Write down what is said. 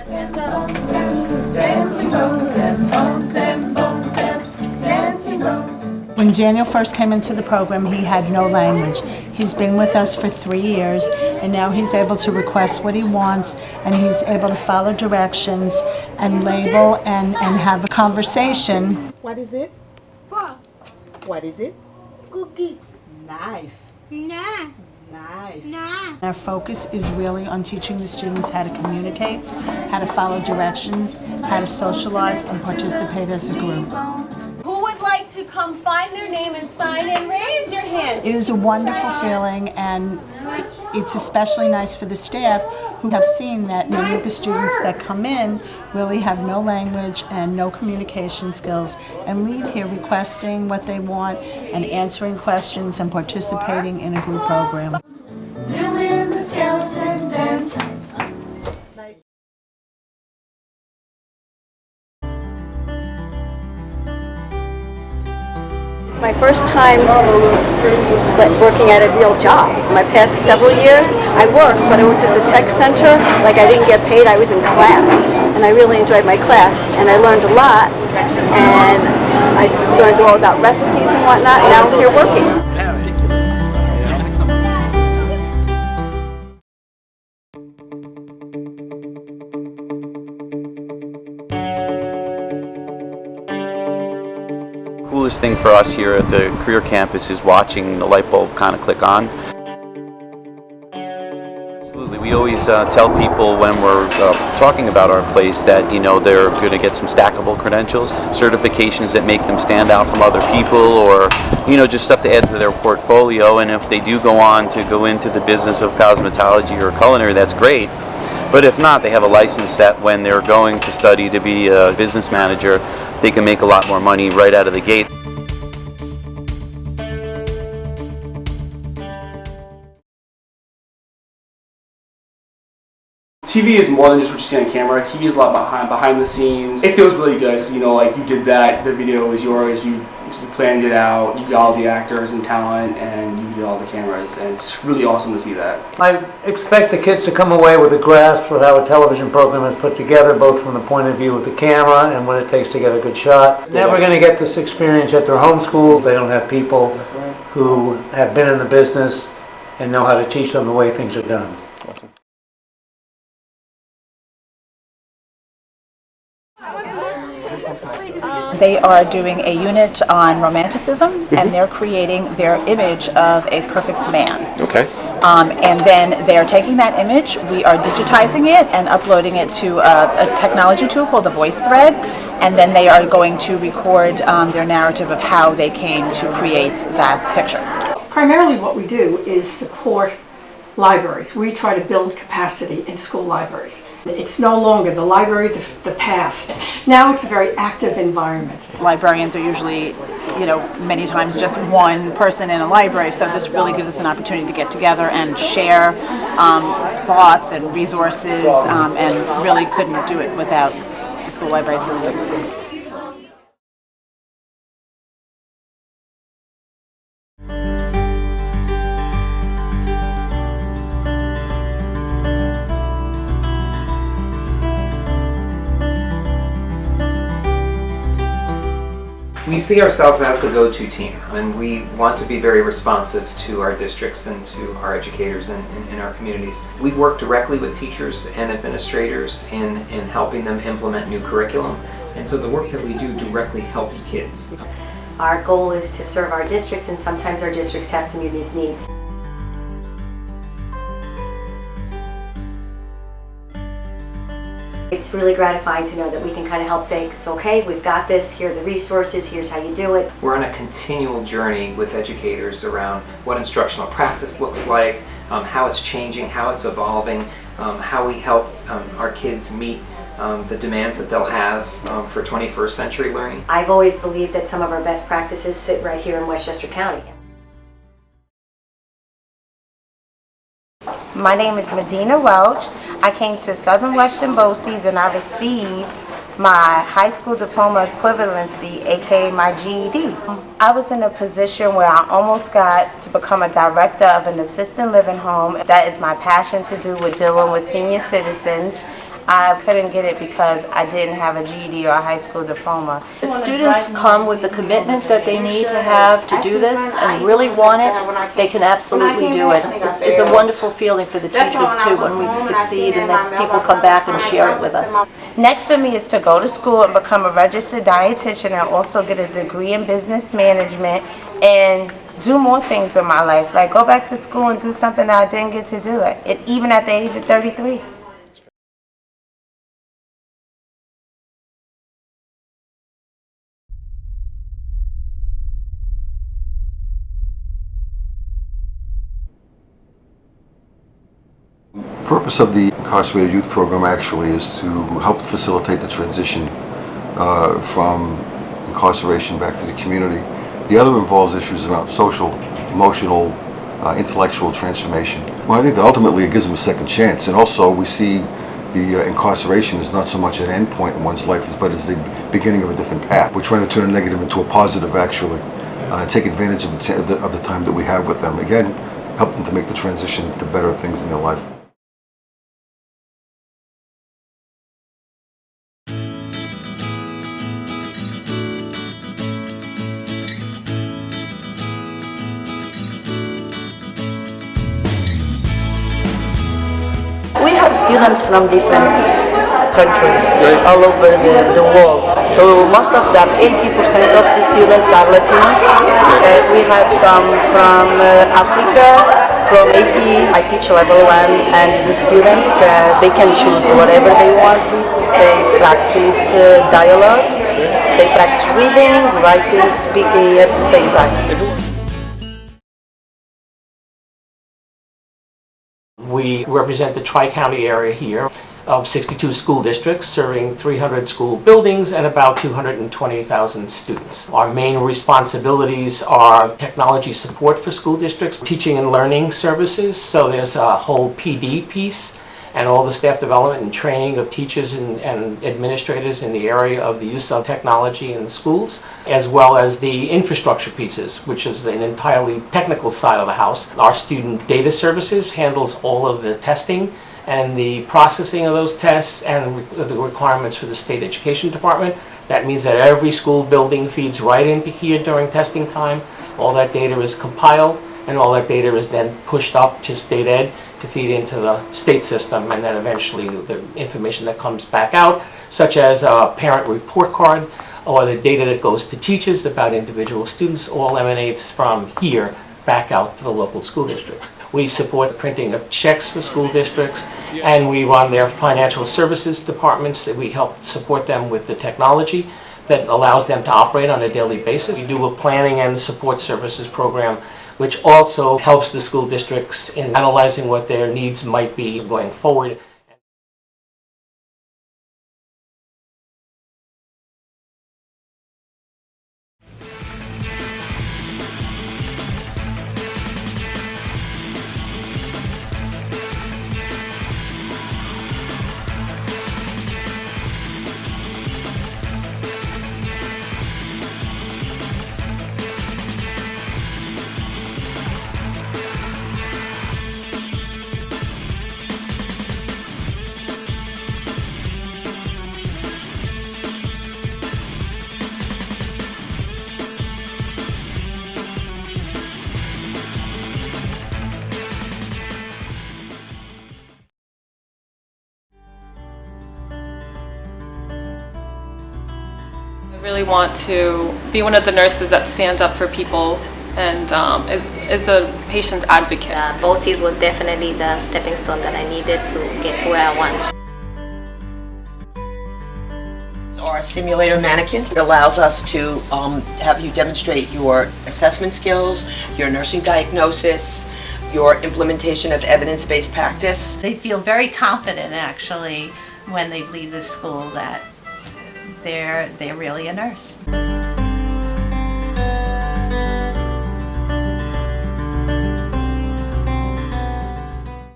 bones and dancing bones and bones and bones and dancing bones. When Daniel first came into the program, he had no language. He's been with us for 3 years, and now he's able to request what he wants, and he's able to follow directions and label and have a conversation. What is it? Paw. What is it? Cookie. Knife. Nah. Knife. Nah. Our focus is really on teaching the students how to communicate, how to follow directions, how to socialize and participate as a group. Who would like to come find their name and sign in? Raise your hand. It is a wonderful feeling, and it's especially nice for the staff who have seen that many of the students that come in really have no language and no communication skills and leave here requesting what they want and answering questions and participating in a group program. Doing the skeleton dance. My first time working at a real job. My past several years, I worked, but I worked at the tech center. Like, I didn't get paid, I was in class. And I really enjoyed my class. And I learned a lot. And I learned all about recipes and whatnot. And now I'm here working. The coolest thing for us here at the career campus is watching the light bulb kind of click on. Absolutely, we always tell people when we're talking about our place that, you know, they're going to get some stackable credentials, certifications that make them stand out from other people, or, you know, just stuff to add to their portfolio. And if they do go on to go into the business of cosmetology or culinary, that's great. But if not, they have a license that when they're going to study to be a business manager, they can make a lot more money right out of the gate. TV is more than just what you see on camera. TV is a lot behind the scenes. It feels really good because, you know, like, you did that, the video is yours, you planned it out, you got all the actors and talent, and you did all the cameras, and it's really awesome to see that. I expect the kids to come away with a grasp for how a television program is put together, both from the point of view of the camera and what it takes to get a good shot. Never going to get this experience at their home schools. They don't have people who have been in the business and know how to teach them the way things are done. Awesome. They are doing a unit on romanticism, and they're creating their image of a perfect man. Okay. And then they're taking that image, we are digitizing it and uploading it to a technology tool called the voice thread, and then they are going to record their narrative of how they came to create that picture. Primarily what we do is support libraries. We try to build capacity in school libraries. It's no longer the library of the past. Now it's a very active environment. Librarians are usually, you know, many times just one person in a library, so this really gives us an opportunity to get together and share thoughts and resources, and really couldn't do it without the school library system. We see ourselves as the go-to team, and we want to be very responsive to our districts and to our educators in our communities. We work directly with teachers and administrators in helping them implement new curriculum, and so the work that we do directly helps kids. Our goal is to serve our districts, and sometimes our districts have some unique needs. It's really gratifying to know that we can kind of help say, it's okay, we've got this, here are the resources, here's how you do it. We're on a continual journey with educators around what instructional practice looks like, how it's changing, how it's evolving, how we help our kids meet the demands that they'll have for 21st century learning. I've always believed that some of our best practices sit right here in Westchester County. My name is Medina Welch. I came to Southern Westchester BOCES and I received my high school diploma equivalency, aka my GED. I was in a position where I almost got to become a director of an assisted living home. That is my passion to do with dealing with senior citizens. I couldn't get it because I didn't have a GED or a high school diploma. If students come with the commitment that they need to have to do this and really want it, they can absolutely do it. It's a wonderful feeling for the teachers too when we succeed and then people come back and share it with us. Next for me is to go to school and become a registered dietitian and also get a degree in business management and do more things with my life, like go back to school and do something that I didn't get to do, even at the age of 33. The purpose of the Incarcerated Youth Program actually is to help facilitate the transition from incarceration back to the community. The other involves issues around social, emotional, intellectual transformation. Well, I think that ultimately it gives them a second chance, and also we see the incarceration is not so much an end point in one's life, but as the beginning of a different path. We're trying to turn a negative into a positive, actually, and take advantage of the time that we have with them. Again, help them to make the transition to better things in their life. We have students from different countries all over the world. So most of them, 80% of the students are Latinos. We have some from Africa, from Haiti. I teach level 1 and the students, they can choose whatever they want. They practice dialogues, they practice reading, writing, speaking at the same time. We represent the Tri-County area here of 62 school districts serving 300 school buildings and about 220,000 students. Our main responsibilities are technology support for school districts, teaching and learning services, so there's a whole PD piece, and all the staff development and training of teachers and administrators in the area of the use of technology in schools, as well as the infrastructure pieces, which is an entirely technical side of the house. Our student data services handles all of the testing and the processing of those tests and the requirements for the state education department. That means that every school building feeds right into here during testing time. All that data is compiled, and all that data is then pushed up to state ed to feed into the state system, and then eventually the information that comes back out, such as a parent report card or the data that goes to teachers about individual students, all emanates from here back out to the local school districts. We support printing of checks for school districts, and we run their financial services departments. We help support them with the technology that allows them to operate on a daily basis. We do a planning and support services program, which also helps the school districts in analyzing what their needs might be going forward. I really want to be one of the nurses that stands up for people and is a patient's advocate. BOCES was definitely the stepping stone that I needed to get to where I want. Our simulator mannequin. It allows us to have you demonstrate your assessment skills, your nursing diagnosis, your implementation of evidence-based practice. They feel very confident actually when they leave the school that they're really a nurse.